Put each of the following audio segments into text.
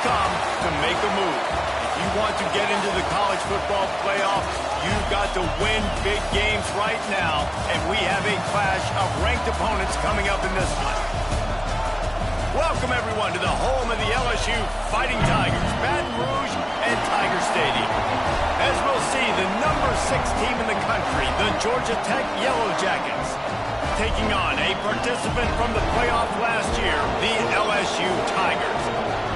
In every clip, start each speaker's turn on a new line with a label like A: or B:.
A: come to make a move. If you want to get into the college football playoff, you've got to win big games right now, and we have a clash of ranked opponents coming up in this one. Welcome, everyone, to the home of the LSU Fighting Tigers, Baton Rouge and Tiger Stadium. As we'll see, the number 6 team in the country, the Georgia Tech Yellow Jackets, taking on a participant from the playoff last year, the LSU Tigers.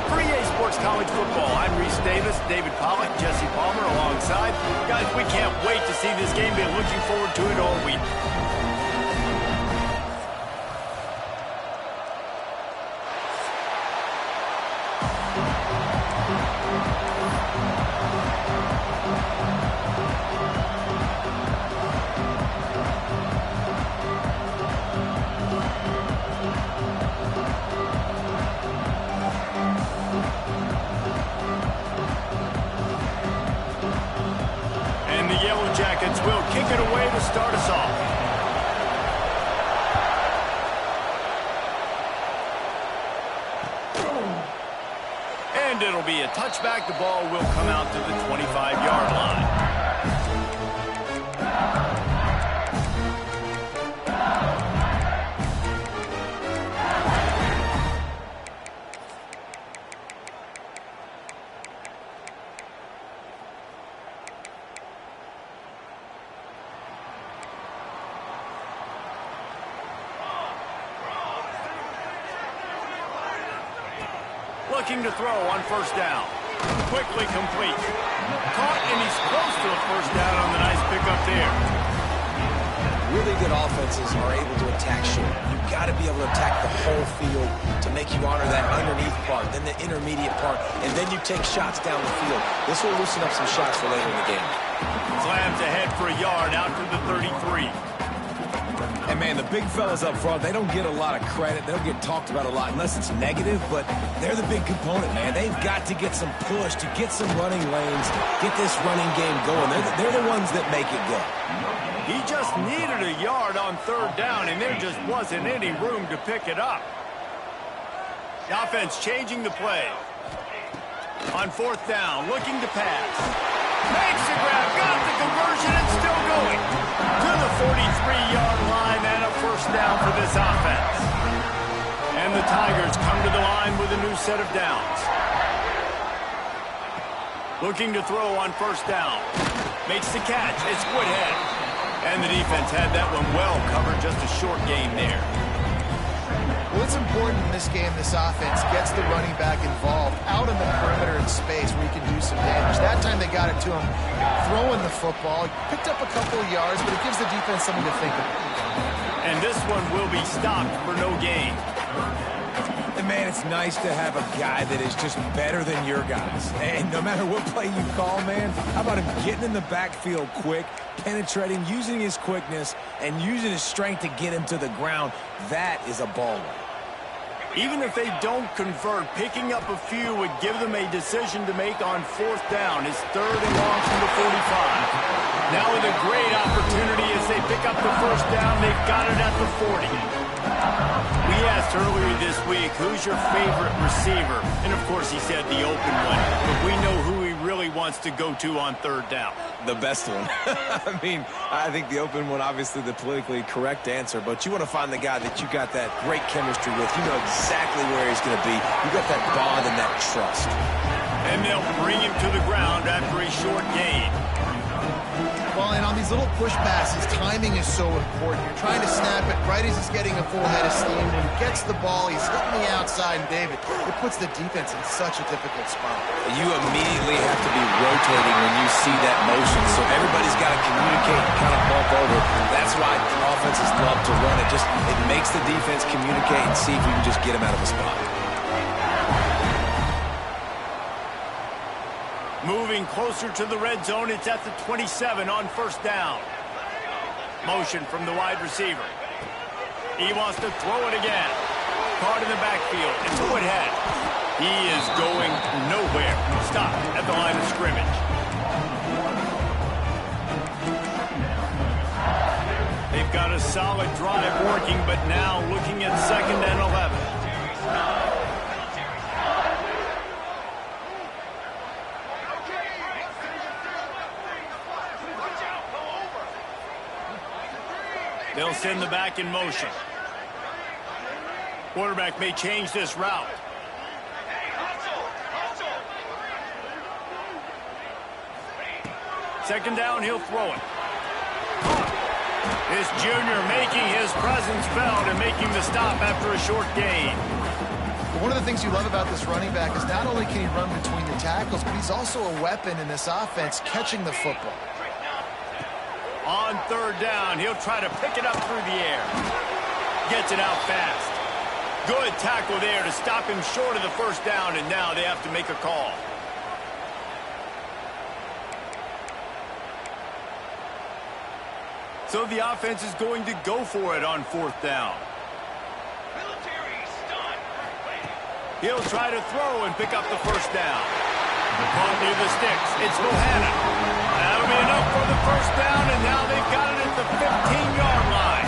A: For EA Sports College Football, I'm Reese Davis, David Pollack, Jesse Palmer alongside. Guys, we can't wait to see this game. Been looking forward to it all week. Jackets will kick it away to start us off. And it'll be a touchback. The ball will come out to the 25-yard line. Looking to throw on first down. Quickly complete. Caught, and he's close to a first down on the nice pickup there.
B: Really good offenses are able to attack short. You've got to be able to attack the whole field to make you honor that underneath part, then the intermediate part, and then you take shots down the field. This will loosen up some shots for later in the game.
A: Slams ahead for a yard out to the 33.
C: And, man, the big fellas up front, they don't get a lot of credit. They don't get talked about a lot unless it's negative, but they're the big component, man. They've got to get some push, to get some running lanes, get this running game going. They're the ones that make it go.
A: He just needed a yard on third down, and there just wasn't any room to pick it up. The offense changing the play. On fourth down, looking to pass. Makes the grab, got the conversion, and still going. To the 43-yard line and a first down for this offense. And the Tigers come to the line with a new set of downs. Looking to throw on first down. Makes the catch. It's Woodhead. And the defense had that one well covered. Just a short gain there.
D: Well, it's important in this game, this offense gets the running back involved out in the perimeter in space where he can do some damage. That time they got it to him throwing the football. Picked up a couple of yards, but it gives the defense something to think about.
A: And this one will be stopped for no gain.
C: And, man, it's nice to have a guy that is just better than your guys. And no matter what play you call, man, how about him getting in the backfield quick, penetrating, using his quickness, and using his strength to get him to the ground. That is a baller.
A: Even if they don't convert, picking up a few would give them a decision to make on fourth down. It's third and long from the 45. Now with a great opportunity as they pick up the first down, they've got it at the 40. We asked earlier this week, who's your favorite receiver? And, of course, he said the open one. But we know who he really wants to go to on third down.
C: The best one. I mean, I think the open one, obviously the politically correct answer, but you want to find the guy that you got that great chemistry with. You know exactly where he's going to be. You got that bond and that trust.
A: And they'll bring him to the ground after a short gain.
D: Well, and on these little push passes, timing is so important. You're trying to snap it right as he's getting a full head of steam. When he gets the ball, he's hitting the outside, and David, it puts the defense in such a difficult spot.
C: You immediately have to be rotating when you see that motion, so everybody's got to communicate and kind of bump over. That's why offenses love to run it. It makes the defense communicate and see if we can just get him out of a spot.
A: Moving closer to the red zone, it's at the 27 on first down. Motion from the wide receiver. He wants to throw it again. Caught in the backfield. It's Woodhead. He is going nowhere. Stopped at the line of scrimmage. They've got a solid drive working, but now looking at 2nd and 11. They'll send the back in motion. Quarterback may change this route. Second down, he'll throw it. This junior making his presence felt and making the stop after a short gain.
D: One of the things you love about this running back is not only can he run between the tackles, but he's also a weapon in this offense catching the football.
A: On third down, he'll try to pick it up through the air. Gets it out fast. Good tackle there to stop him short of the first down, and now they have to make a call. So the offense is going to go for it on fourth down. He'll try to throw and pick up the first down. Caught near the sticks. It's Bohannon. That'll be enough for the first down, and now they've got it at the 15-yard line.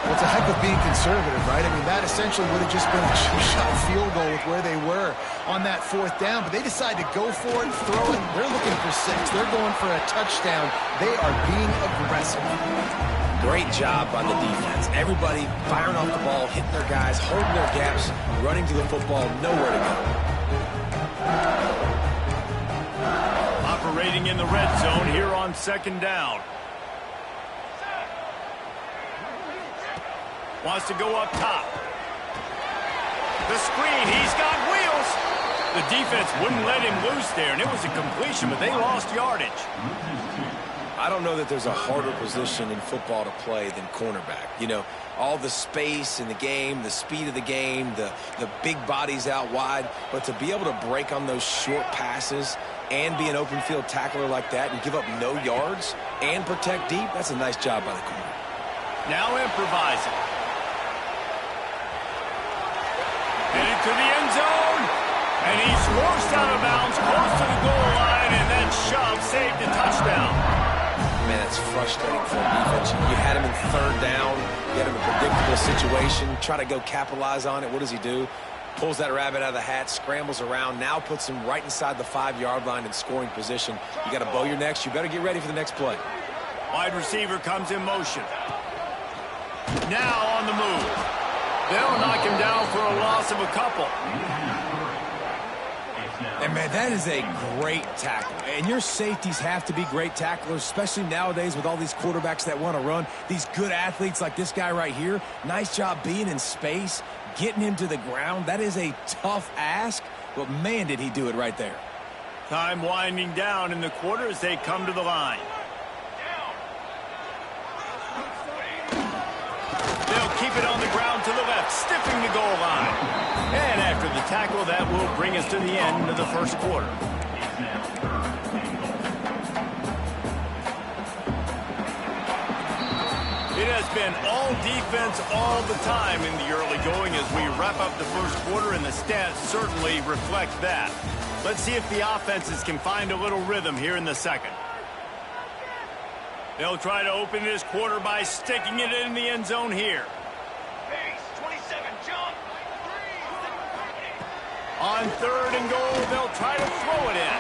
D: Well, it's a heck of being conservative, right? I mean, that essentially would have just been a two-shot field goal with where they were on that fourth down. But they decide to go for it, throw it. They're looking for 6. They're going for a touchdown. They are being aggressive.
B: Great job by the defense. Everybody firing off the ball, hitting their guys, holding their gaps, running to the football, nowhere to go.
A: Operating in the red zone here on second down. Wants to go up top. The screen, he's got wheels. The defense wouldn't let him loose there, and it was a completion, but they lost yardage.
B: I don't know that there's a harder position in football to play than cornerback. You know, all the space in the game, the speed of the game, the big bodies out wide. But to be able to break on those short passes and be an open field tackler like that and give up no yards and protect deep, that's a nice job by the corner.
A: Now improvising. Headed to the end zone. And he's forced out of bounds close to the goal line, and that shove saved a touchdown.
B: Man, that's frustrating for a defense. You had him in third down. You had him in a predictable situation. Try to go capitalize on it. What does he do? Pulls that rabbit out of the hat, scrambles around, now puts him right inside the 5-yard line in scoring position. You got to bow your necks. You better get ready for the next play.
A: Wide receiver comes in motion. Now on the move. They'll knock him down for a loss of a couple.
C: And, man, that is a great tackle. And your safeties have to be great tacklers, especially nowadays with all these quarterbacks that want to run. These good athletes like this guy right here. Nice job being in space, getting him to the ground. That is a tough ask, but, man, did he do it right there.
A: Time winding down in the quarter as they come to the line. They'll keep it on the ground to the left, stiffing the goal line. And after the tackle, that will bring us to the end of the first quarter. It has been all defense all the time in the early going as we wrap up the first quarter, and the stats certainly reflect that. Let's see if the offenses can find a little rhythm here in the second. They'll try to open this quarter by sticking it in the end zone here. On third and goal, they'll try to throw it in.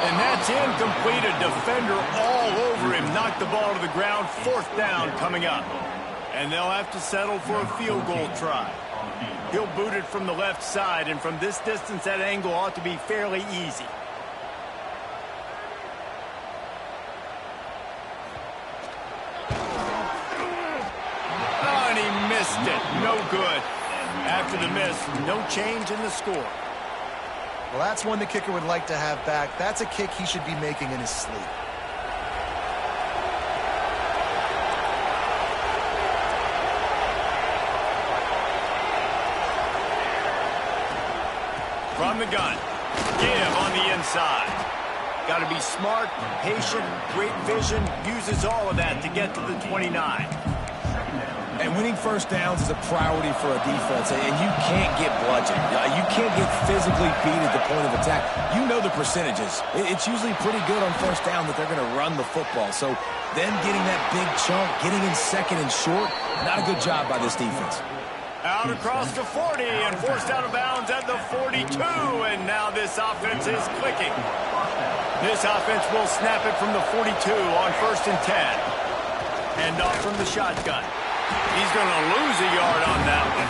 A: And that's incomplete. A defender all over him. Knocked the ball to the ground. Fourth down coming up. And they'll have to settle for a field goal try. He'll boot it from the left side, and from this distance, that angle ought to be fairly easy. Oh, and he missed it. No good. After the miss, no change in the score.
D: Well, that's one the kicker would like to have back. That's a kick he should be making in his sleep.
A: From the gun. Give on the inside. Got to be smart, patient, great vision. Uses all of that to get to the 29.
C: And winning first downs is a priority for a defense, and you can't get bludgeoned. You can't get physically beat at the point of attack. You know the percentages. It's usually pretty good on first down that they're going to run the football. So then getting that big chunk, getting in second and short, not a good job by this defense.
A: Out across the 40 and forced out of bounds at the 42, and now this offense is clicking. This offense will snap it from the 42 on 1st and 10. Hand off from the shotgun. He's going to lose a yard on that one.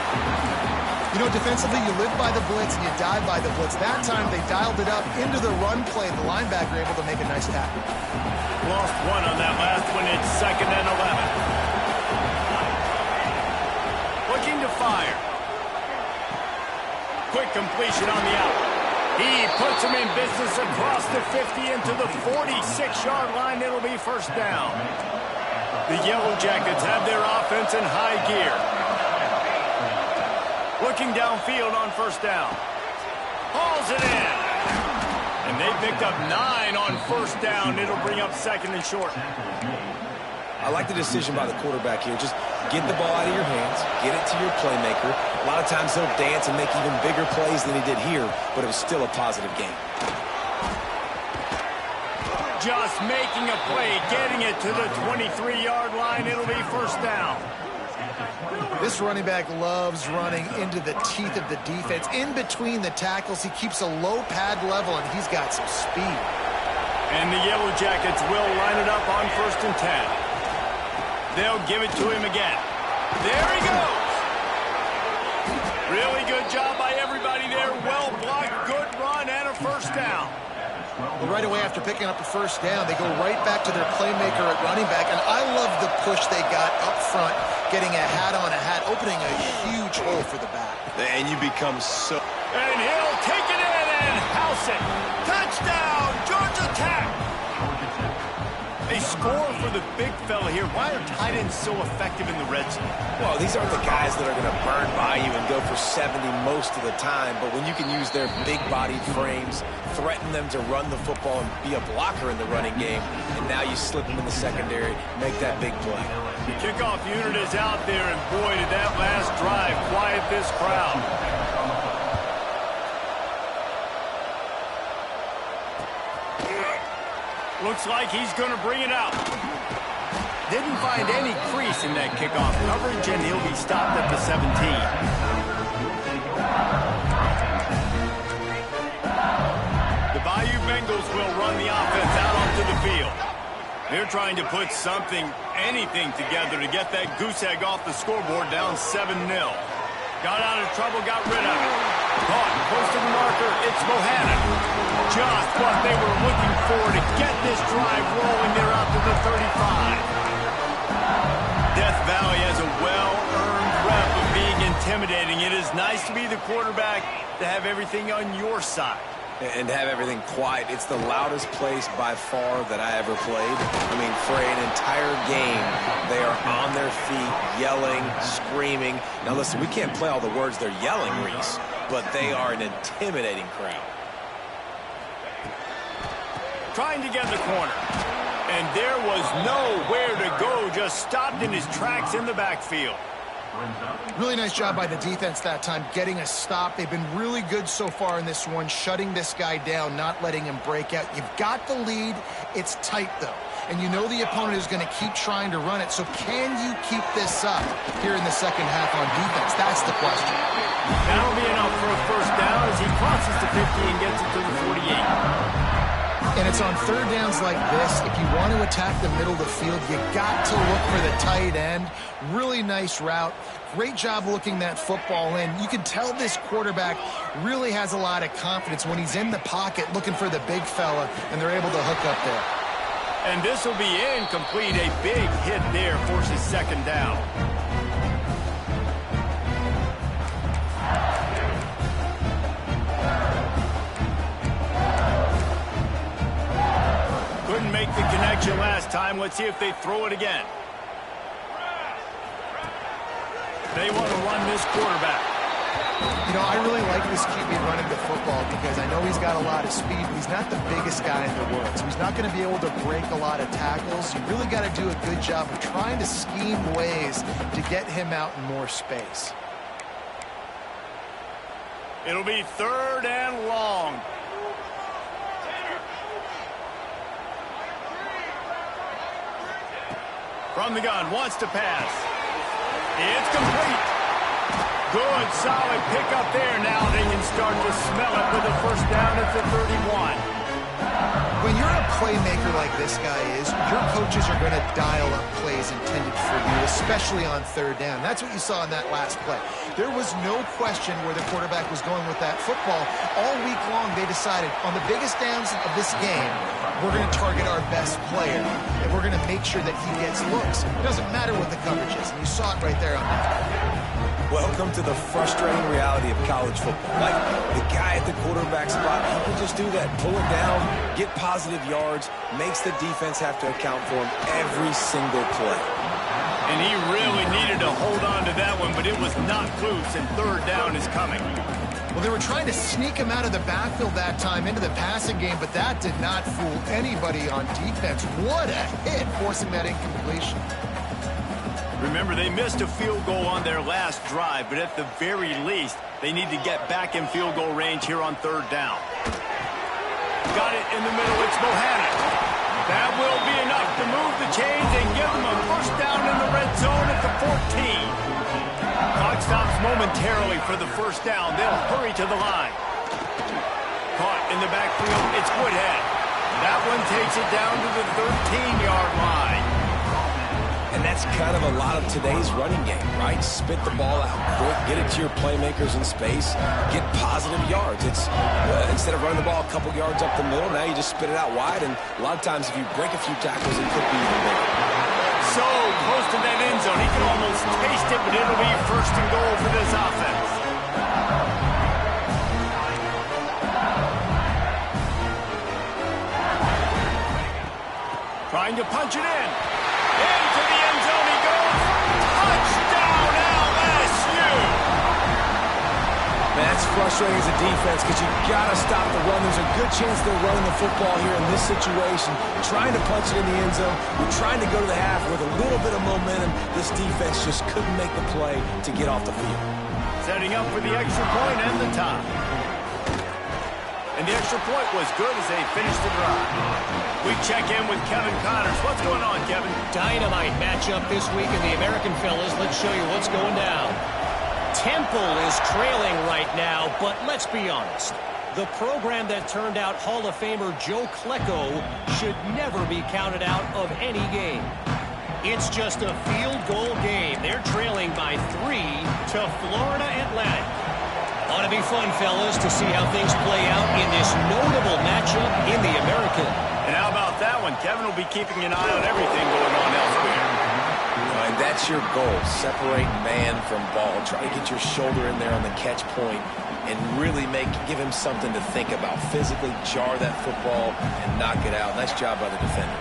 D: You know, defensively, you live by the blitz and you die by the blitz. That time, they dialed it up into the run play. The linebacker able to make a nice tackle.
A: Lost one on that last one. It's 2nd and 11. Looking to fire. Quick completion on the out. He puts him in business across the 50 into the 46-yard line. It'll be 1st down. The Yellow Jackets have their offense in high gear. Looking downfield on 1st down. Hauls it in. And they picked up 9 on 1st down. It'll bring up 2nd and short.
B: I like the decision by the quarterback here. Just get the ball out of your hands, get it to your playmaker. A lot of times he'll dance and make even bigger plays than he did here, but it was still a positive game.
A: Just making a play, getting it to the 23-yard line. It'll be 1st down.
D: This running back loves running into the teeth of the defense. In between the tackles, he keeps a low pad level, and he's got some speed.
A: And the Yellow Jackets will line it up on 1st and 10. They'll give it to him again. There he goes. Really good job by everybody there. Well blocked, good run, and a 1st down.
D: Well, right away after picking up a 1st down, they go right back to their playmaker at running back. And I love the push they got up front, getting a hat on a hat, opening a huge hole for the back.
B: And you become so...
A: And he'll take it in and house it. Touchdown, Georgia Tech. They score for the big fella here. Why are tight ends so effective in the red zone?
B: Well, these aren't the guys that are going to burn by you and go for 70 most of the time, but when you can use their big-bodied frames, threaten them to run the football and be a blocker in the running game, and now you slip them in the secondary, make that big play.
A: The kickoff unit is out there, and boy, did that last drive quiet this crowd. Looks like he's going to bring it out. Didn't find any crease in that kickoff coverage, and he'll be stopped at the 17. The Bayou Bengals will run the offense out onto the field. They're trying to put something, anything together to get that goose egg off the scoreboard down 7-0. Got out of trouble, got rid of it. Caught, close to the marker, it's Bohannon. Just what they were looking for to get this drive rolling. They're out to the 35. Death Valley has a well-earned rep of being intimidating. It is nice to be the quarterback, to have everything on your side.
B: And have everything quiet. It's the loudest place by far that I ever played. I mean, for an entire game, they are on their feet, yelling, screaming. Now listen, we can't play all the words they're yelling, Reese, but they are an intimidating crowd.
A: Trying to get in the corner. And there was nowhere to go, just stopped in his tracks in the backfield.
D: Really nice job by the defense that time, getting a stop. They've been really good so far in this one, shutting this guy down, not letting him break out. You've got the lead. It's tight, though. And you know the opponent is going to keep trying to run it. So can you keep this up here in the second half on defense? That's the question.
A: That'll be enough for a 1st down as he crosses the 50 and gets it to the 48.
D: And it's on 3rd downs like this. If you want to attack the middle of the field, you got to look for the tight end. Really nice route. Great job looking that football in. You can tell this quarterback really has a lot of confidence when he's in the pocket looking for the big fella, and they're able to hook up there.
A: And this will be incomplete. A big hit there forces 2nd down. Couldn't make the connection last time. Let's see if they throw it again. They want to run this quarterback.
D: You know, I really like this QB running the football because I know he's got a lot of speed, but he's not the biggest guy in the world. So he's not going to be able to break a lot of tackles. You really got to do a good job of trying to scheme ways to get him out in more space.
A: It'll be 3rd and long. From the gun, wants to pass. It's complete. Good, solid pickup there. Now they can start to smell it with a 1st down at the 31.
D: When you're a playmaker like this guy is, your coaches are going to dial up plays intended for you, especially on third down. That's what you saw in that last play. There was no question where the quarterback was going with that football. All week long, they decided on the biggest downs of this game, we're going to target our best player, and we're going to make sure that he gets looks. It doesn't matter what the coverage is, and you saw it right there on that.
B: Welcome to the frustrating reality of college football. Like, the guy at the quarterback spot, he can just do that. Pull it down, get positive yards, makes the defense have to account for him every single play.
A: And he really needed to hold on to that one, but it was not loose, and third down is coming.
D: Well, they were trying to sneak him out of the backfield that time into the passing game, but that did not fool anybody on defense. What a hit, forcing that incompletion.
A: Remember, they missed a field goal on their last drive, but at the very least, they need to get back in field goal range here on third down. Got it in the middle. It's Bohannon. That will be enough to move the chains and give them a first down in the red zone at the 14. Clock stops momentarily for the first down. They'll hurry to the line. Caught in the backfield. It's Woodhead. That one takes it down to the 13-yard line.
B: And that's kind of a lot of today's running game, right? Spit the ball out quick, get it to your playmakers in space, get positive yards. It's instead of running the ball a couple yards up the middle, now you just spit it out wide, and a lot of times if you break a few tackles, it could be even bigger.
A: So close to that end zone. He can almost taste it, but it'll be first and goal for this offense. Trying to punch it in. Into the end zone he goes. Touchdown, LSU!
B: Man, that's frustrating as a defense because you got to stop the run. There's a good chance they're running the football here in this situation. Trying to punch it in the end zone. You're trying to go to the half with a little bit of momentum. This defense just couldn't make the play to get off the field.
A: Setting up for the extra point and the tie. And the extra point was good as they finished the drive. We check in with Kevin Connors. What's going on, Kevin?
E: Dynamite matchup this week in the American fellas. Let's show you what's going down. Temple is trailing right now, but let's be honest. The program that turned out Hall of Famer Joe Klecko should never be counted out of any game. It's just a field goal game. They're trailing by 3 to Florida Atlantic. Ought to be fun, fellas, to see how things play out in this notable matchup in the American.
A: And how about that one? Kevin will be keeping an eye on everything going on elsewhere.
B: And that's your goal. Separate man from ball. Try to get your shoulder in there on the catch point and really give him something to think about. Physically jar that football and knock it out. Nice job by the defender.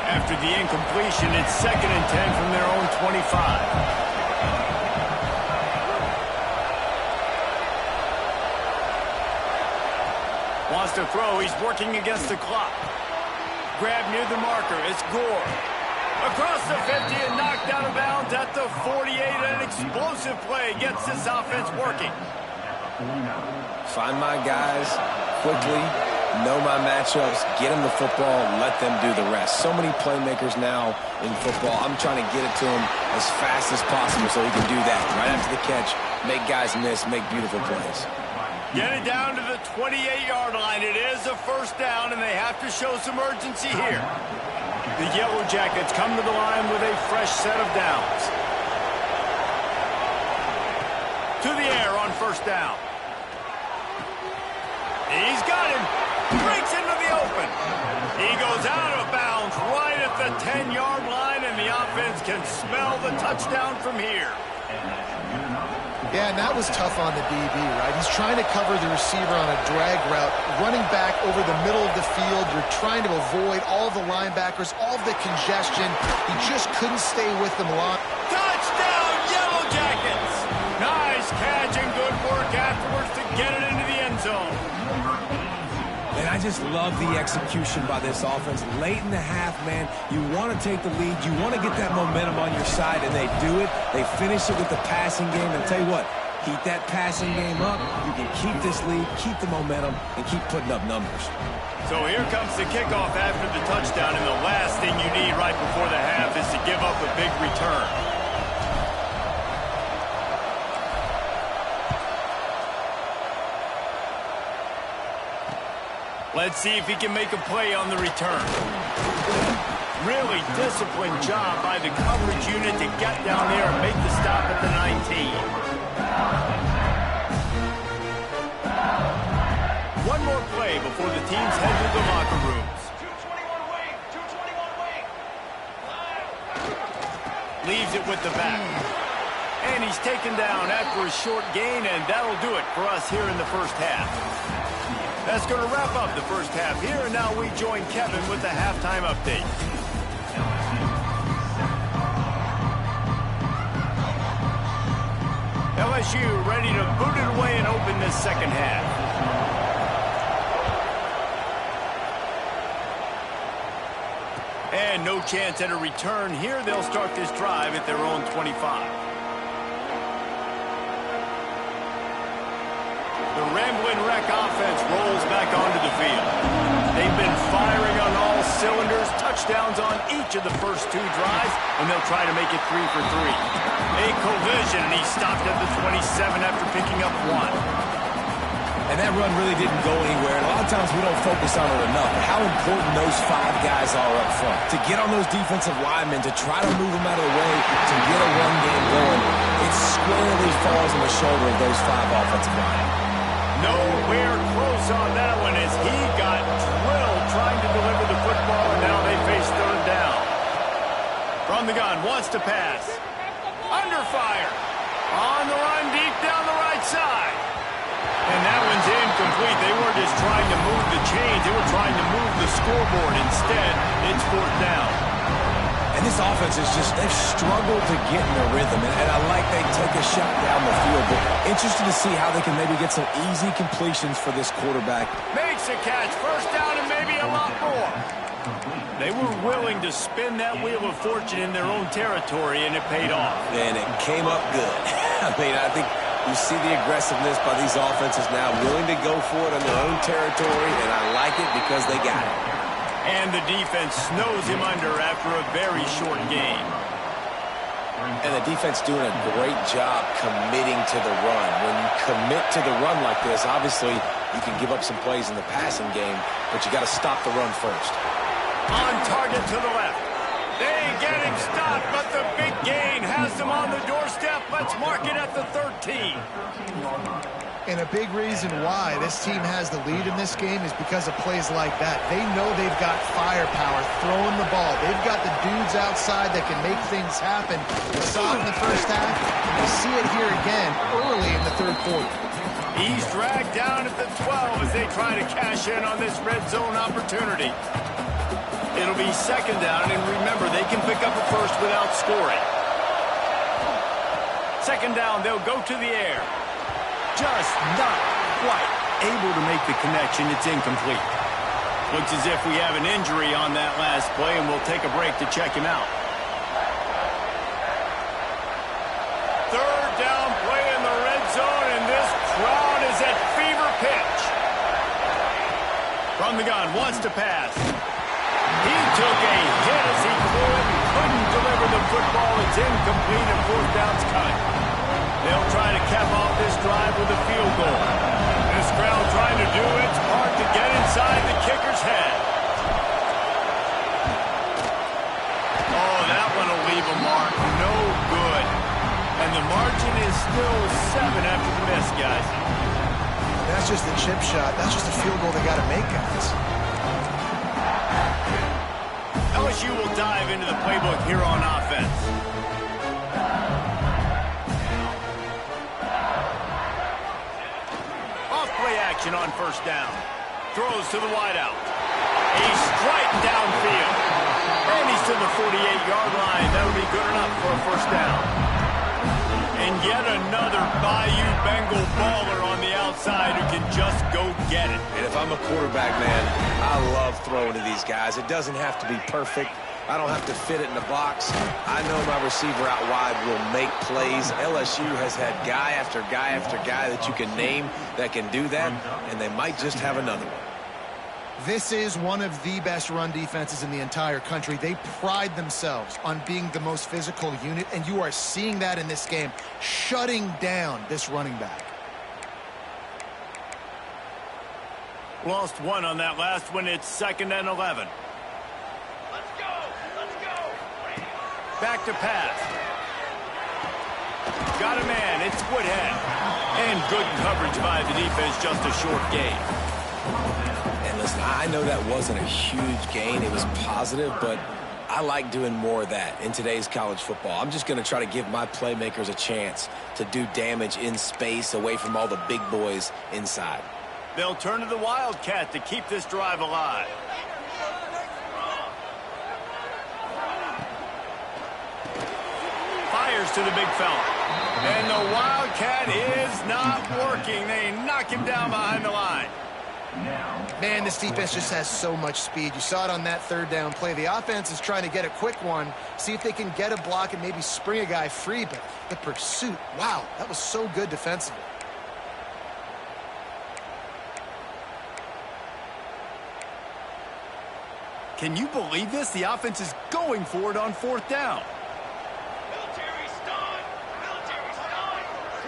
A: After the incompletion, it's 2nd and 10 from their own 25. Wants to throw. He's working against the clock. Grab near the marker. It's Gore. Across the 50 and knocked out of bounds at the 48. An explosive play gets this offense working.
B: Find my guys quickly. Know my matchups. Get them the football. Let them do the rest. So many playmakers now in football. I'm trying to get it to him as fast as possible so he can do that. Right after the catch, make guys miss, make beautiful plays.
A: Get it down to the 28-yard line. It is a first down, and they have to show some urgency here. The Yellow Jackets come to the line with a fresh set of downs. To the air on first down. He's got him. Breaks into the open. He goes out of bounds right at the 10-yard line, and the offense can smell the touchdown from here.
D: Yeah, and that was tough on the DB, right? He's trying to cover the receiver on a drag route, running back over the middle of the field. You're trying to avoid all the linebackers, all of the congestion. He just couldn't stay with them long.
A: Touchdown, Yellow Jackets! Nice catch and good work afterwards to get it into the end zone.
C: And I just love the execution by this offense. Late in the half, man, you want to take the lead. You want to get that momentum on your side, and they do it. They finish it with the passing game. And tell you what, keep that passing game up. You can keep this lead, keep the momentum, and keep putting up numbers.
A: So here comes the kickoff after the touchdown, and the last thing you need right before the half is to give up a big return. Let's see if he can make a play on the return. Really disciplined job by the coverage unit to get down there and make the stop at the 19. One more play before the teams head to the locker rooms. 221 wing, 221 wing. Leaves it with the back. And he's taken down after a short gain, and that'll do it for us here in the first half. That's going to wrap up the first half here, and now we join Kevin with the halftime update. LSU ready to boot it away and open this second half. And no chance at a return here. They'll start this drive at their own 25. The Ramblin' Wreck offense rolls back onto the field. They've been firing on all cylinders, touchdowns on each of the first two drives, and they'll try to make it 3 for 3. A collision, and he stopped at the 27 after picking up 1.
C: And that run really didn't go anywhere. And a lot of times we don't focus on it enough. How important those 5 guys are up front. To get on those defensive linemen, to try to move them out of the way, to get a run game going, it squarely falls on the shoulder of those 5 offensive linemen.
A: Nowhere close on that one as he got drilled trying to deliver the football, and now they face third down. From the gun, wants to pass. Under fire. On the run, deep down the right side. And that one's incomplete. They weren't just trying to move the chains. They were trying to move the scoreboard. Instead, it's fourth down.
C: And this offense is just, they've struggled to get in the rhythm. And I like they take a shot down the field. But interested to see how they can maybe get some easy completions for this quarterback.
A: Makes a catch. First down and maybe a lot more. They were willing to spin that wheel of fortune in their own territory, and it paid off.
C: And it came up good. I mean, I think you see the aggressiveness by these offenses now, willing to go for it on their own territory, and I like it because they got it.
A: And the defense snows him under after a very short game.
B: And the defense doing a great job committing to the run. When you commit to the run like this, obviously you can give up some plays in the passing game, but you got to stop the run first.
A: On target to the left. They get him stopped, but the big gain has them on the doorstep. Let's mark it at the 13.
D: And a big reason why this team has the lead in this game is because of plays like that. They know they've got firepower throwing the ball. They've got the dudes outside that can make things happen. We saw it in the first half, and we see it here again early in the third quarter.
A: He's dragged down at the 12 as they try to cash in on this red zone opportunity. It'll be second down, and remember, they can pick up a first without scoring. Second down, they'll go to the air. Just not quite able to make the connection. It's incomplete. Looks as if we have an injury on that last play, and we'll take a break to check him out. Third down play in the red zone, and this crowd is at fever pitch. From the gun, wants to pass. He took a hit as he couldn't deliver the football. It's incomplete, and fourth down's cut. They'll try to cap off this drive with a field goal. This crowd trying to do its part to get inside the kicker's head. Oh, that one will leave a mark. No good. And the margin is still 7 after the miss, guys.
D: That's just a chip shot. That's just a field goal they got to make, guys.
A: LSU will dive into the playbook here on offense. Off-play action on first down. Throws to the wideout. A strike downfield. And he's to the 48-yard line. That'll be good enough for a first down. And yet another Bayou Bengal baller on the outside who can just go get it.
B: And if I'm a quarterback, man, I love throwing to these guys. It doesn't have to be perfect. I don't have to fit it in the box. I know my receiver out wide will make plays. LSU has had guy after guy after guy that you can name that can do that, and they might just have another one.
D: This is one of the best run defenses in the entire country. They pride themselves on being the most physical unit, and you are seeing that in this game, shutting down this running back.
A: Lost one on that last one. It's 2nd and 11. Back to pass. Got a man. It's Woodhead. And good coverage by the defense. Just a short gain.
B: And listen, I know that wasn't a huge gain. It was positive, but I like doing more of that in today's college football. I'm just going to try to give my playmakers a chance to do damage in space away from all the big boys inside.
A: They'll turn to the Wildcat to keep this drive alive. Fires to the big fella. And the Wildcat is not working. They knock him down behind the line.
D: Man, this defense just has so much speed. You saw it on that 3rd down play. The offense is trying to get a quick one, see if they can get a block and maybe spring a guy free, but the pursuit, wow, that was so good defensively.
A: Can you believe this? The offense is going for it on 4th down.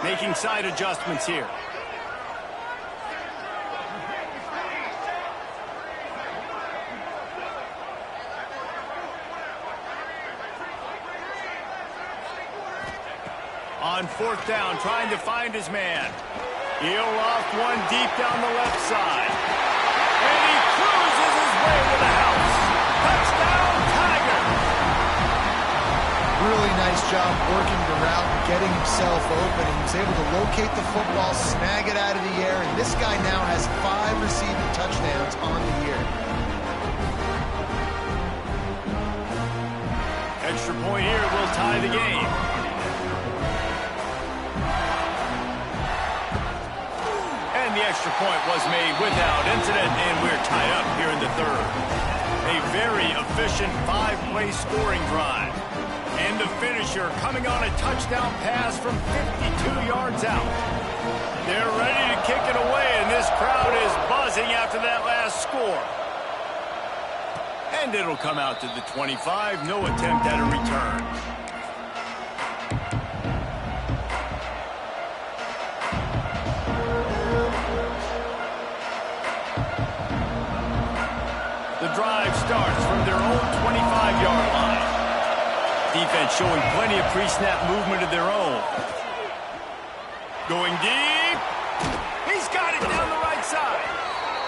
A: Making side adjustments here. On 4th down, trying to find his man. He'll loft one deep down the left side. And he cruises his way to the house. Touchdown, Tiger!
D: Really nice job working the route, getting himself open. He was able to locate the football, snag it out of the air, and this guy now has 5 receiving touchdowns on the year.
A: Extra point here will tie the game. And the extra point was made without incident, and we're tied up here in the 3rd. A very efficient 5-play scoring drive. And the finisher coming on a touchdown pass from 52 yards out. They're ready to kick it away, and this crowd is buzzing after that last score. And it'll come out to the 25. No attempt at a return. The drive starts from their own 25-yard line. Defense showing plenty of pre-snap movement of their own. Going deep. He's got it down the right side.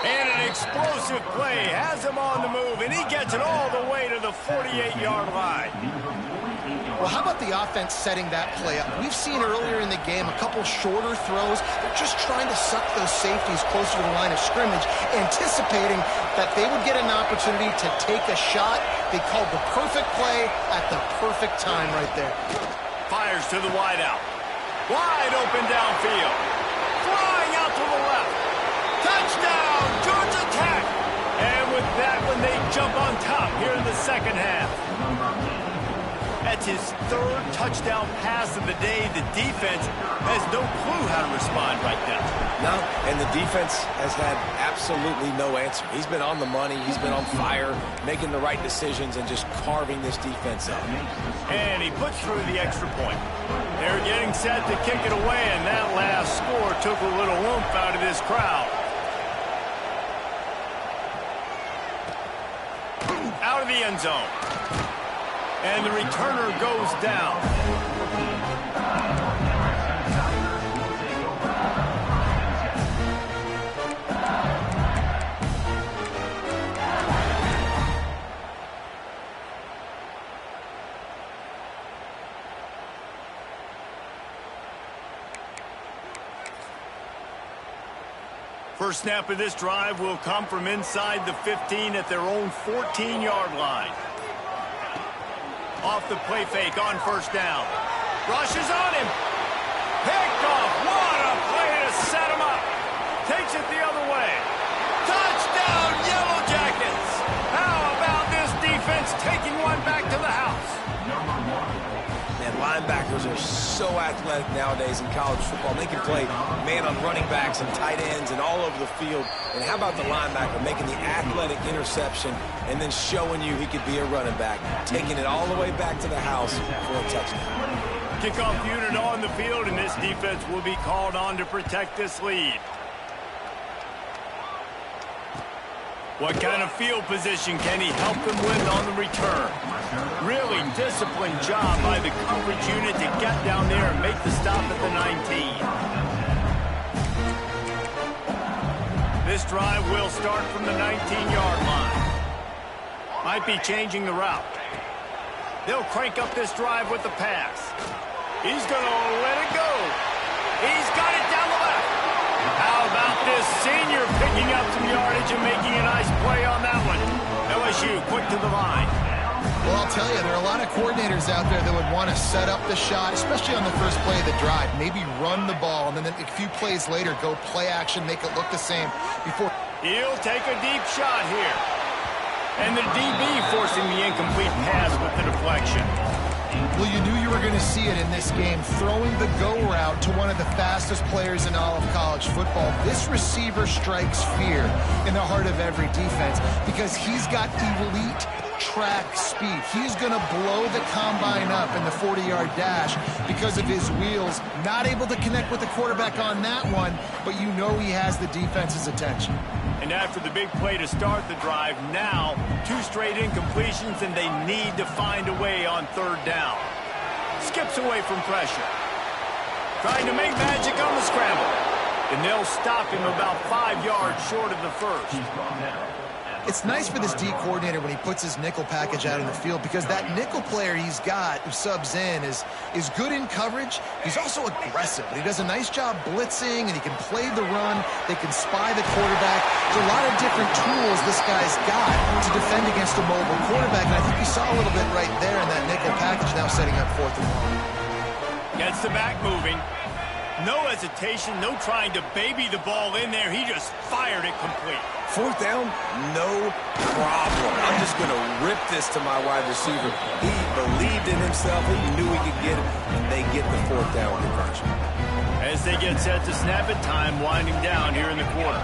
A: And an explosive play has him on the move, and he gets it all the way to the 48-yard line.
D: Well, how about the offense setting that play up? We've seen earlier in the game a couple shorter throws. They're just trying to suck those safeties closer to the line of scrimmage, anticipating that they would get an opportunity to take a shot. They called the perfect play at the perfect time right there.
A: Fires to the wideout. Wide open downfield. Flying out to the left. Touchdown, Georgia Tech. And with that one, they jump on top here in the 2nd half. That's his 3rd touchdown pass of the day. The defense has no clue how to respond right now.
B: No, and the defense has had absolutely no answer. He's been on the money. He's been on fire, making the right decisions and just carving this defense up.
A: And he puts through the extra point. They're getting set to kick it away, and that last score took a little oomph out of this crowd. Out of the end zone. And the returner goes down. First snap of this drive will come from inside the 15 at their own 14-yard line. Off the play fake on 1st down. Rushes on him. Picked off. What a play to set him up. Takes it the other way. Touchdown, Yellow Jackets. How about this defense taking one back to the house?
B: Man, linebackers are so athletic nowadays in college football. They can play man on running backs and tight ends and all over the field. And how about the linebacker making the athletic interception and then showing you he could be a running back, taking it all the way back to the house for a touchdown.
A: Kickoff unit on the field, and this defense will be called on to protect this lead. What kind of field position can he help them with on the return? Really disciplined job by the coverage unit to get down there and make the stop at the 19. This drive will start from the 19-yard line. Might be changing the route. They'll crank up this drive with the pass. He's going to let it go. He's got it down the left. How about this senior picking up some yardage and making a nice play on that one? LSU quick to the line.
D: Well, I'll tell you, there are a lot of coordinators out there that would want to set up the shot, especially on the first play of the drive. Maybe run the ball, and then a few plays later, go play action, make it look the same before.
A: He'll take a deep shot here. And the DB forcing the incomplete pass with the deflection.
D: Well, you knew you were going to see it in this game, throwing the go route to one of the fastest players in all of college football. This receiver strikes fear in the heart of every defense because he's got elite track speed. He's going to blow the combine up in the 40-yard dash because of his wheels. Not able to connect with the quarterback on that one, but you know he has the defense's attention.
A: And after the big play to start the drive, now 2 straight incompletions, and they need to find a way on third down. Skips away from pressure. Trying to make magic on the scramble. And they'll stop him about 5 yards short of the first.
D: It's nice for this D coordinator when he puts his nickel package out in the field because that nickel player he's got who subs in is good in coverage. He's also aggressive. He does a nice job blitzing, and he can play the run. They can spy the quarterback. There's a lot of different tools this guy's got to defend against a mobile quarterback, and I think you saw a little bit right there in that nickel package now setting up 4th and long.
A: Gets the back moving. No hesitation, no trying to baby the ball in there. He just fired it complete.
B: 4th down, no problem. I'm just going to rip this to my wide receiver. He believed in himself. He knew he could get it, and they get the 4th down conversion.
A: As they get set to snap it, time winding down here in the quarter.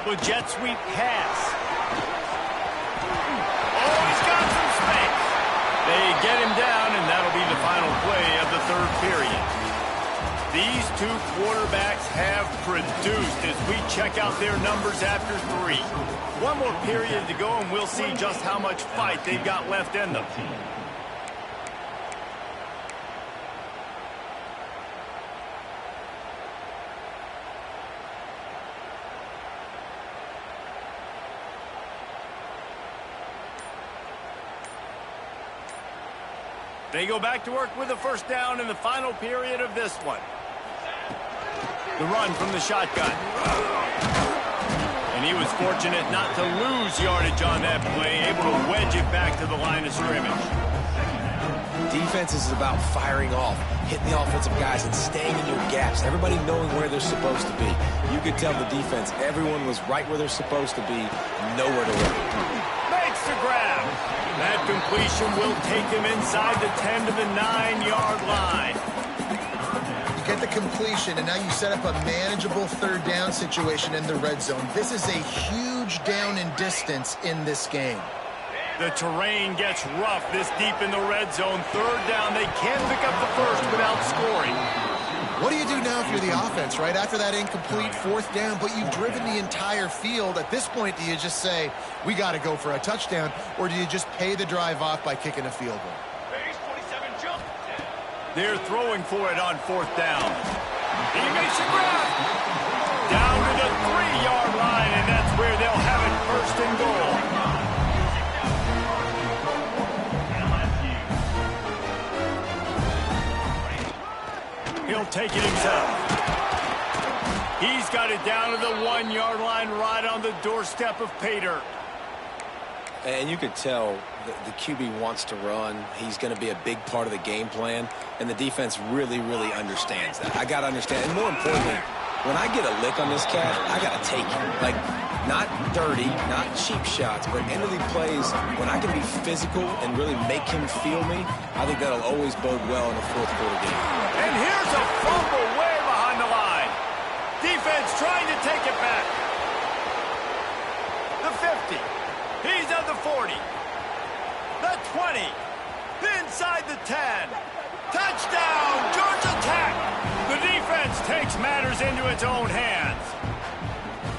A: The jet sweep pass. Oh, he's got some space. They get him down, and that'll be the final play of the 3rd period. These 2 quarterbacks have produced as we check out their numbers after 3. One more period to go, and we'll see just how much fight they've got left in them. They go back to work with a 1st down in the final period of this one. The run from the shotgun. And he was fortunate not to lose yardage on that play, able to wedge it back to the line of scrimmage.
B: Defense is about firing off, hitting the offensive guys and staying in your gaps, everybody knowing where they're supposed to be. You could tell the defense, everyone was right where they're supposed to be, nowhere to run.
A: Makes the grab. That completion will take him inside the 10 to the 9-yard line.
D: You get the completion, and now you set up a manageable 3rd down situation in the red zone. This is a huge down in distance in this game.
A: The terrain gets rough this deep in the red zone. 3rd down, they can pick up the first without scoring.
D: What do you do now if you're the offense, right? After that incomplete 4th down, but you've driven the entire field. At this point, do you just say, we got to go for a touchdown, or do you just pay the drive off by kicking a field goal?
A: They're throwing for it on 4th down. He makes a grab. Down to the 3-yard line, and that's where they'll have it 1st and goal. He'll take it himself. He's got it down to the 1-yard line right on the doorstep of Pater.
B: And you could tell the QB wants to run. He's going to be a big part of the game plan, and the defense really, really understands that. I got to understand, and more importantly, when I get a lick on this cat, I got to take it. Like, not dirty, not cheap shots, but end of the plays, when I can be physical and really make him feel me, I think that'll always bode well in a 4th quarter game.
A: And here's a fumble way behind the line. Defense trying to take it back. The 50. He's at the 40. The 20. Inside the 10. Touchdown, Georgia Tech. The defense takes matters into its own hands.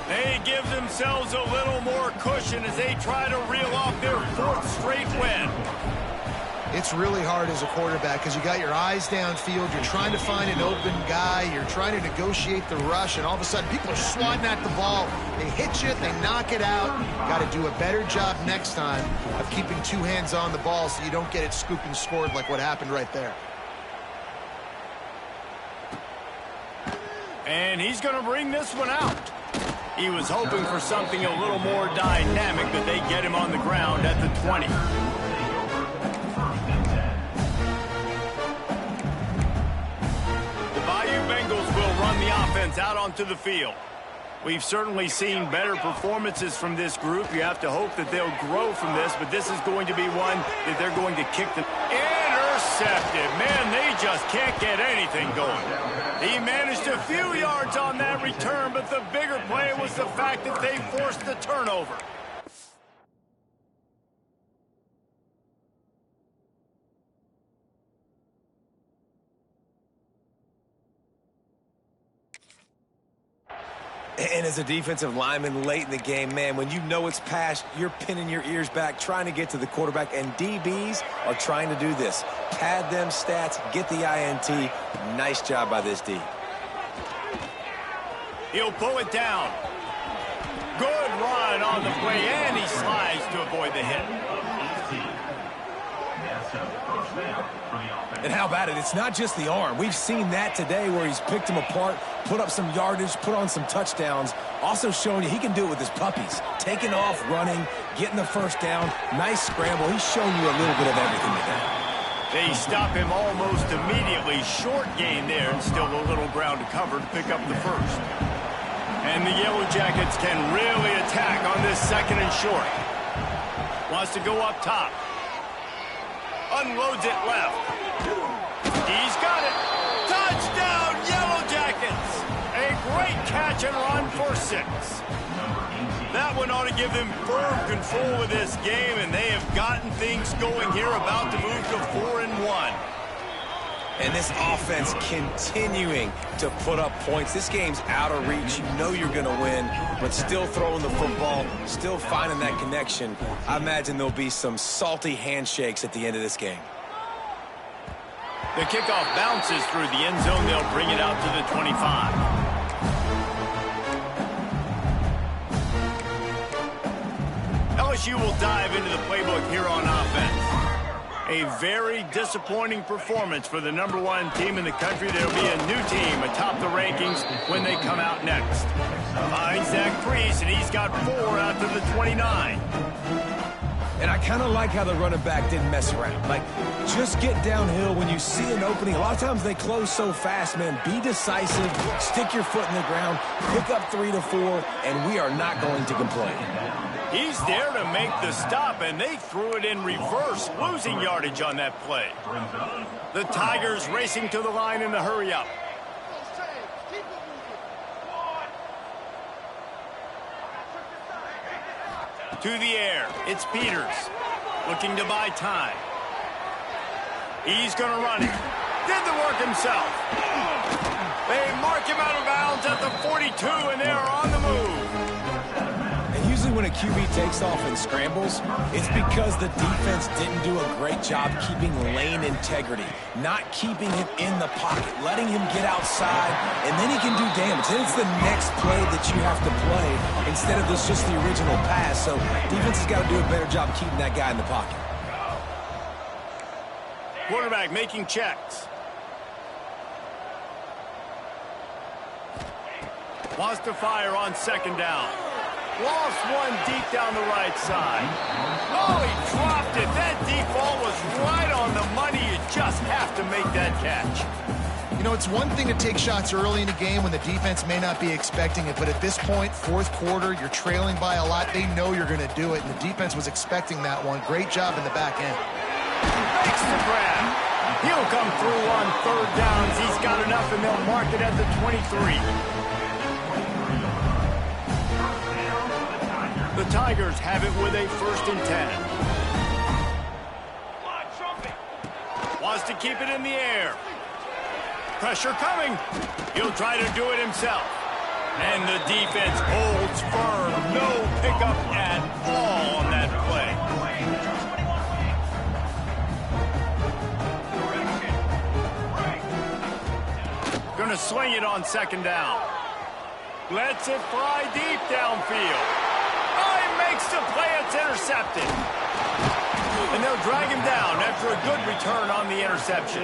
A: They They give themselves a little more cushion as they try to reel off their 4th straight win.
D: It's really hard as a quarterback because you got your eyes downfield. You're trying to find an open guy. You're trying to negotiate the rush, and all of a sudden people are swatting at the ball. They hit you. They knock it out. Got to do a better job next time of keeping 2 hands on the ball so you don't get it scooped and scored like what happened right there.
A: And he's going to bring this one out. He was hoping for something a little more dynamic, but they get him on the ground at the 20. Bengals will run the offense out onto the field. We've certainly seen better performances from this group. You have to hope that they'll grow from this, but this is going to be one that they're going to kick the... Intercepted. Man, they just can't get anything going. He managed a few yards on that return, but the bigger play was the fact that they forced the turnover.
B: And as a defensive lineman late in the game, man, when you know it's past, you're pinning your ears back, trying to get to the quarterback, and DBs are trying to do this. Pad them stats, get the INT. Nice job by this D.
A: He'll pull it down. Good run on the play, and he slides to avoid the hit.
C: And how about it? It's not just the arm. We've seen that today where he's picked them apart, put up some yardage, put on some touchdowns. Also showing you he can do it with his puppies. Taking off, running, getting the first down. Nice scramble. He's shown you a little bit of everything today.
A: They stop him almost immediately. Short gain there, and still a little ground to cover to pick up the first. And the Yellow Jackets can really attack on this 2nd and short. Wants to go up top. Unloads it left. He's got it. Touchdown, Yellow Jackets. A great catch and run for 6. That one ought to give them firm control of this game, and they have gotten things going here, about to move to 4-1.
B: And this offense continuing to put up points. This game's out of reach. You know you're going to win, but still throwing the football, still finding that connection. I imagine there'll be some salty handshakes at the end of this game.
A: The kickoff bounces through the end zone. They'll bring it out to the 25. LSU will dive into the playbook here on offense. A very disappointing performance for the #1 team in the country. There'll be a new team atop the rankings when they come out next. Behind Zach Priest, and he's got 4 out to the 29.
C: And I kind of like how the running back didn't mess around. Like, just get downhill when you see an opening. A lot of times they close so fast, man. Be decisive, stick your foot in the ground, pick up 3 to 4, and we are not going to complain.
A: He's there to make the stop, and they threw it in reverse, losing yardage on that play. The Tigers racing to the line in the hurry-up. To the air, it's Peters, looking to buy time. He's going to run it. Did the work himself. They mark him out of bounds at the 42, and they are on the move.
C: Usually when a QB takes off and scrambles, it's because the defense didn't do a great job keeping lane integrity, not keeping him in the pocket, letting him get outside, and then he can do damage. Then it's the next play that you have to play instead of just the original pass. So defense has got to do a better job keeping that guy in the pocket.
A: Quarterback making checks. Wants to fire on 2nd down. Lost one deep down the right side. Oh, he dropped it. That deep ball was right on the money. You just have to make that catch.
D: You know, it's one thing to take shots early in the game when the defense may not be expecting it, but at this point, 4th quarter, you're trailing by a lot. They know you're going to do it, and the defense was expecting that one. Great job in the back end.
A: Makes the grab. He'll come through on 3rd downs. He's got enough, and they'll mark it at the 23. The Tigers have it with a 1st and 10. Wants to keep it in the air. Pressure coming. He'll try to do it himself. And the defense holds firm. No pickup at all on that play. Going to swing it on second down. Lets it fly deep downfield. Oh, he makes the play. It's intercepted. And they'll drag him down after a good return on the interception.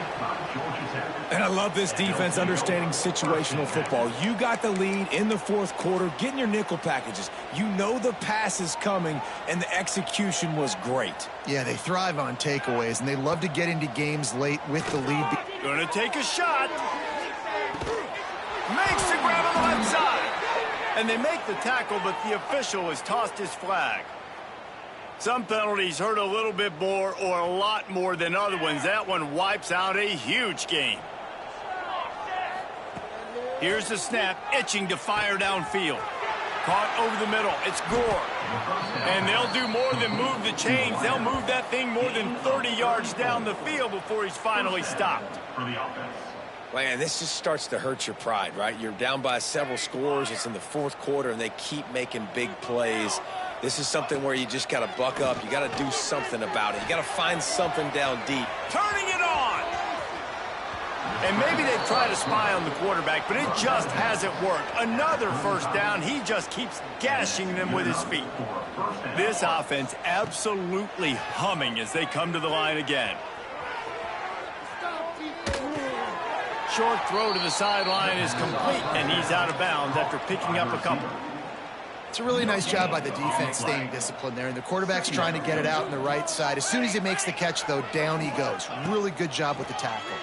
C: And I love this defense understanding situational football. You got the lead in the fourth quarter, getting your nickel packages. You know the pass is coming, and the execution was great.
D: Yeah, they thrive on takeaways, and they love to get into games late with the lead.
A: Going to take a shot. Makes the grab on the left side. And they make the tackle, but the official has tossed his flag. Some penalties hurt a little bit more or a lot more than other ones. That one wipes out a huge game. Here's the snap, itching to fire downfield. Caught over the middle. It's Gore. And they'll do more than move the chains. They'll move that thing more than 30 yards down the field before he's finally stopped.
B: Man, this just starts to hurt your pride, right? You're down by several scores. It's in the fourth quarter, and they keep making big plays. This is something where you just got to buck up. You got to do something about it. You got to find something down deep.
A: Turning it on! And maybe they try to spy on the quarterback, but it just hasn't worked. Another first down. He just keeps gashing them with his feet. This offense absolutely humming as they come to the line again. Short throw to the sideline is complete, and he's out of bounds after picking up a couple.
D: It's a really nice job by the defense staying disciplined there, and the quarterback's trying to get it out on the right side. As soon as he makes the catch, though, down he goes. Really good job with the tackle.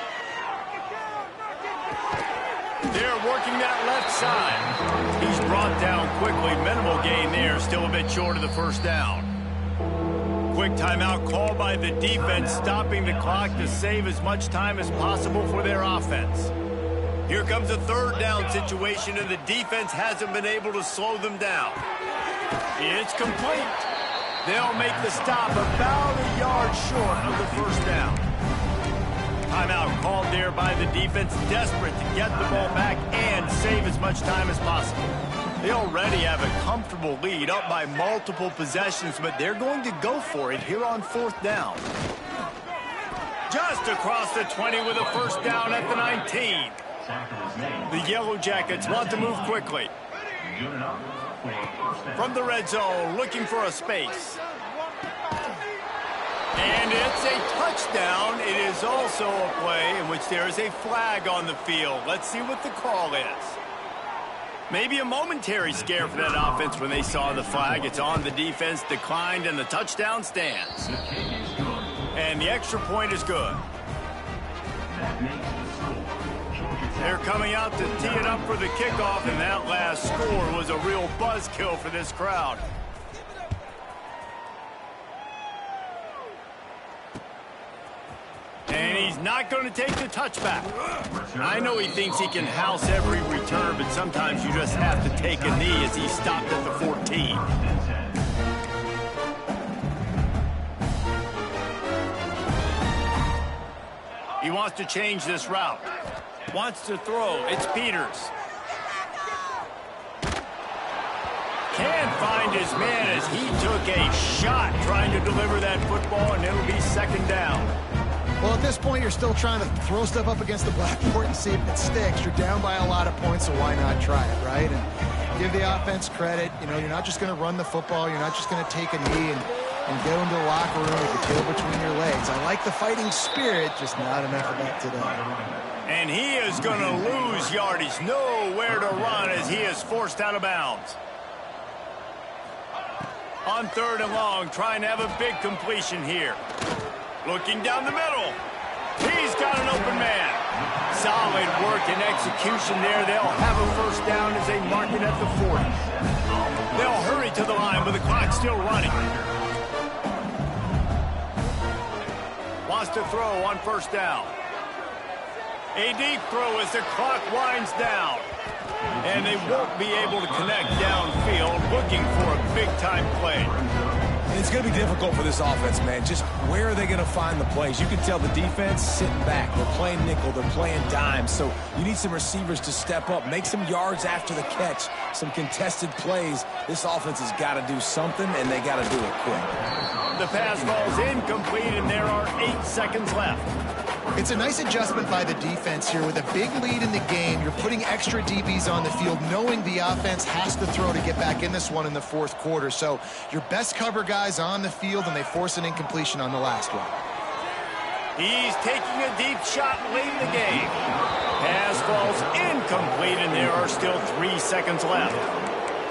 A: They're working that left side. He's brought down quickly. Minimal gain there, still a bit short of the first down. Quick timeout call by the defense, stopping the clock to save as much time as possible for their offense. Here comes a third down situation, and the defense hasn't been able to slow them down. It's complete. They'll make the stop about a yard short of the first down. Timeout called there by the defense, desperate to get the ball back and save as much time as possible. They already have a comfortable lead, up by multiple possessions, but they're going to go for it here on fourth down. Just across the 20 with a first down at the 19. The Yellow Jackets want to move quickly. From the red zone, looking for a space. And it's a touchdown. It is also a play in which there is a flag on the field. Let's see what the call is. Maybe a momentary scare for that offense when they saw the flag. It's on the defense, declined, and the touchdown stands. And the extra point is good. They're coming out to tee it up for the kickoff, and that last score was a real buzzkill for this crowd. And he's not going to take the touchback. I know he thinks he can house every return, but sometimes you just have to take a knee as he stopped at the 14. He wants to change this route. Wants to throw. It's Peters. Can't find his man as he took a shot trying to deliver that football, and it'll be second down.
D: Well, at this point, you're still trying to throw stuff up against the blackboard and see if it sticks. You're down by a lot of points, so why not try it, right? And give the offense credit. You know, you're not just going to run the football. You're not just going to take a knee and go into the locker room with the tail between your legs. I like the fighting spirit, just not enough of that today.
A: And he is going to lose yardage. Nowhere to run as he is forced out of bounds. On third and long, trying to have a big completion here. Looking down the middle. He's got an open man. Solid work and execution there. They'll have a first down as they mark it at the 40. They'll hurry to the line with the clock still running. Wants to throw on first down. A deep throw as the clock winds down. And they won't be able to connect downfield, looking for a big-time play.
C: And it's going to be difficult for this offense, man. Just where are they going to find the plays? You can tell the defense sitting back. They're playing nickel. They're playing dime. So you need some receivers to step up, make some yards after the catch, some contested plays. This offense has got to do something, and they got to do it quick.
A: The pass ball's incomplete, and there are 8 seconds left.
D: It's a nice adjustment by the defense here. With a big lead in the game, you're putting extra DBs on the field, knowing the offense has to throw to get back in this one in the fourth quarter. So your best cover guys on the field, and they force an incompletion on the last one.
A: He's taking a deep shot late in the game. Pass ball's incomplete, and there are still 3 seconds left.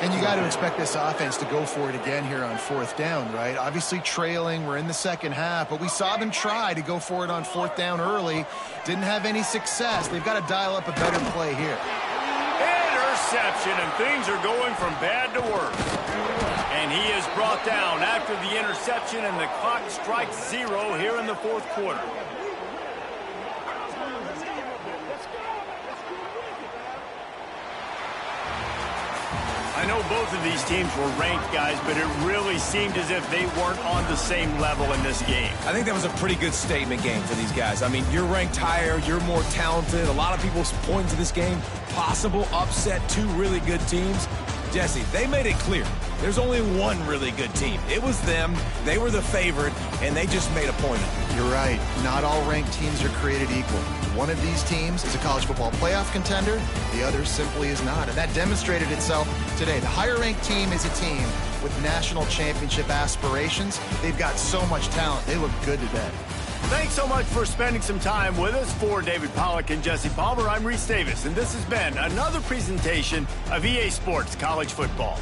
D: And you got to expect this offense to go for it again here on fourth down, right? Obviously trailing, we're in the second half, but we saw them try to go for it on fourth down early. Didn't have any success. They've got to dial up a better play here.
A: Interception, and things are going from bad to worse. And he is brought down after the interception, and the clock strikes 0 here in the fourth quarter. I know both of these teams were ranked, guys, but it really seemed as if they weren't on the same level in this game.
C: I think that was a pretty good statement game for these guys. I mean, you're ranked higher, you're more talented. A lot of people point to this game, possible upset, 2 really good teams. Jesse, they made it clear. There's only one really good team. It was them. They were the favorite, and they just made a point of it.
D: You're right. Not all ranked teams are created equal. One of these teams is a college football playoff contender. The other simply is not. And that demonstrated itself today. The higher-ranked team is a team with national championship aspirations. They've got so much talent. They look good today.
A: Thanks so much for spending some time with us. For David Pollack and Jesse Palmer, I'm Reese Davis, and this has been another presentation of EA Sports College Football.